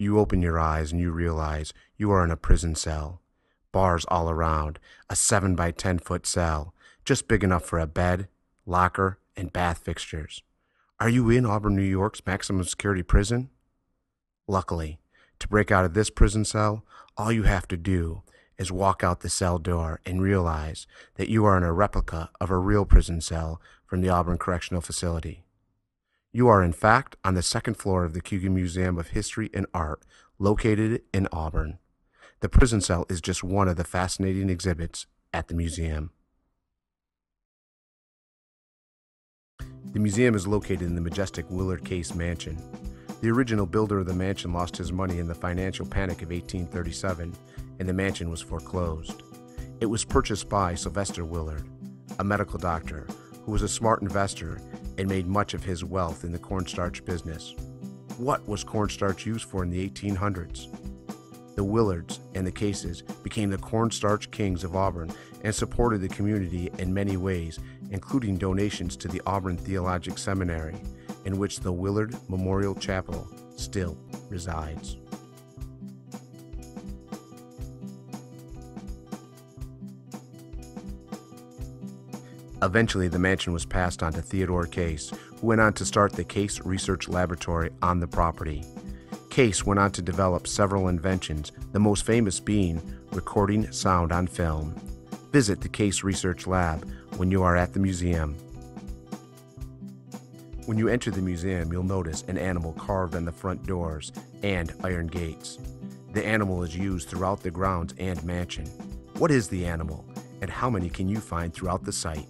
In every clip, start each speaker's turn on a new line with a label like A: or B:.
A: You open your eyes and you realize you are in a prison cell. Bars all around, a 7 by 10-foot cell, just big enough for a bed, locker, and bath fixtures. Are you in Auburn, New York's maximum security prison? Luckily, to break out of this prison cell, all you have to do is walk out the cell door and realize that you are in a replica of a real prison cell from the Auburn Correctional Facility. You are in fact on the second floor of the Cayuga Museum of History and Art, located in Auburn. The prison cell is just one of the fascinating exhibits at the museum. The museum is located in the majestic Willard Case Mansion. The original builder of the mansion lost his money in the financial panic of 1837, and the mansion was foreclosed. It was purchased by Sylvester Willard, a medical doctor who was a smart investor and made much of his wealth in the cornstarch business. What was cornstarch used for in the 1800s? The Willards and the Cases became the cornstarch kings of Auburn and supported the community in many ways, including donations to the Auburn Theological Seminary, in which the Willard Memorial Chapel still resides. Eventually, the mansion was passed on to Theodore Case, who went on to start the Case Research Laboratory on the property. Case went on to develop several inventions, the most famous being recording sound on film. Visit the Case Research Lab when you are at the museum. When you enter the museum, you'll notice an animal carved on the front doors and iron gates. The animal is used throughout the grounds and mansion. What is the animal, and how many can you find throughout the site?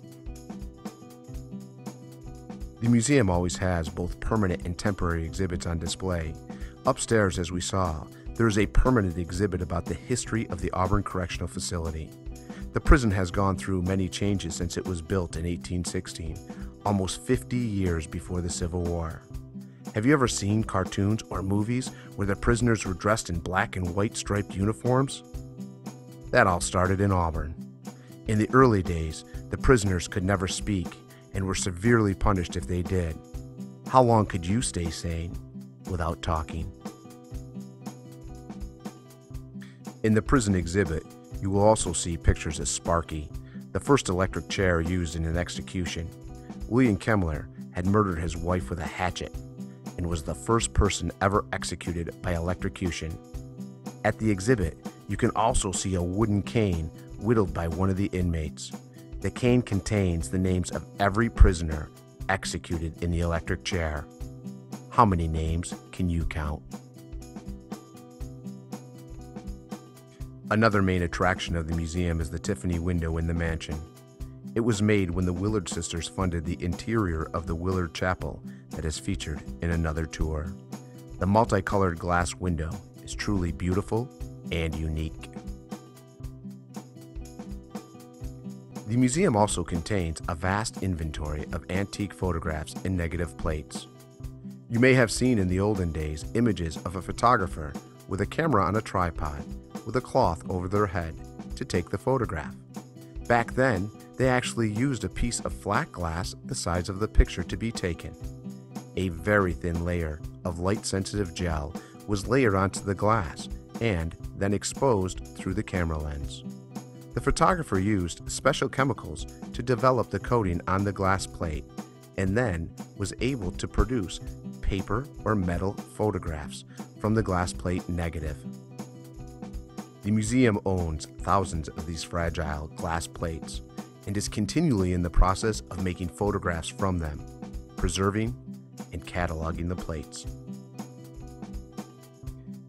A: The museum always has both permanent and temporary exhibits on display. Upstairs, as we saw, there is a permanent exhibit about the history of the Auburn Correctional Facility. The prison has gone through many changes since it was built in 1816, almost 50 years before the Civil War. Have you ever seen cartoons or movies where the prisoners were dressed in black and white striped uniforms? That all started in Auburn. In the early days, the prisoners could never speak and were severely punished if they did. How long could you stay sane without talking? In the prison exhibit, you will also see pictures of Sparky, the first electric chair used in an execution. William Kemmler had murdered his wife with a hatchet and was the first person ever executed by electrocution. At the exhibit, you can also see a wooden cane whittled by one of the inmates. The cane contains the names of every prisoner executed in the electric chair. How many names can you count? Another main attraction of the museum is the Tiffany window in the mansion. It was made when the Willard sisters funded the interior of the Willard Chapel that is featured in another tour. The multicolored glass window is truly beautiful and unique. The museum also contains a vast inventory of antique photographs and negative plates. You may have seen in the olden days images of a photographer with a camera on a tripod with a cloth over their head to take the photograph. Back then, they actually used a piece of flat glass the size of the picture to be taken. A very thin layer of light-sensitive gel was layered onto the glass and then exposed through the camera lens. The photographer used special chemicals to develop the coating on the glass plate and then was able to produce paper or metal photographs from the glass plate negative. The museum owns thousands of these fragile glass plates and is continually in the process of making photographs from them, preserving and cataloging the plates.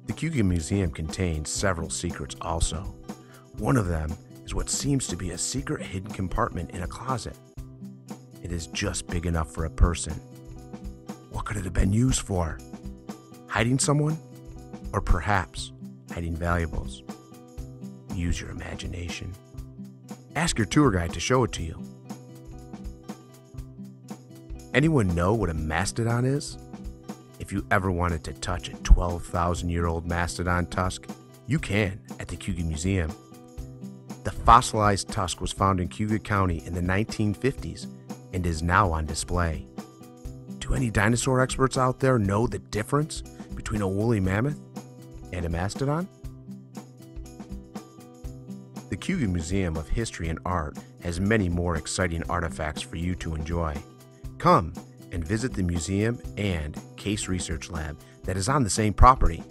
A: The Cayuga Museum contains several secrets also. One of them is what seems to be a secret hidden compartment in a closet. It is just big enough for a person. What could it have been used for? Hiding someone? Or perhaps hiding valuables? Use your imagination. Ask your tour guide to show it to you. Anyone know what a mastodon is? If you ever wanted to touch a 12,000-year-old mastodon tusk, you can at the Cayuga Museum. The fossilized tusk was found in Cayuga County in the 1950s and is now on display. Do any dinosaur experts out there know the difference between a woolly mammoth And a mastodon? The Cayuga Museum of History and Art has many more exciting artifacts for you to enjoy. Come and visit the museum and Case Research Lab that is on the same property.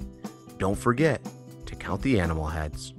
A: Don't forget to count the animal heads.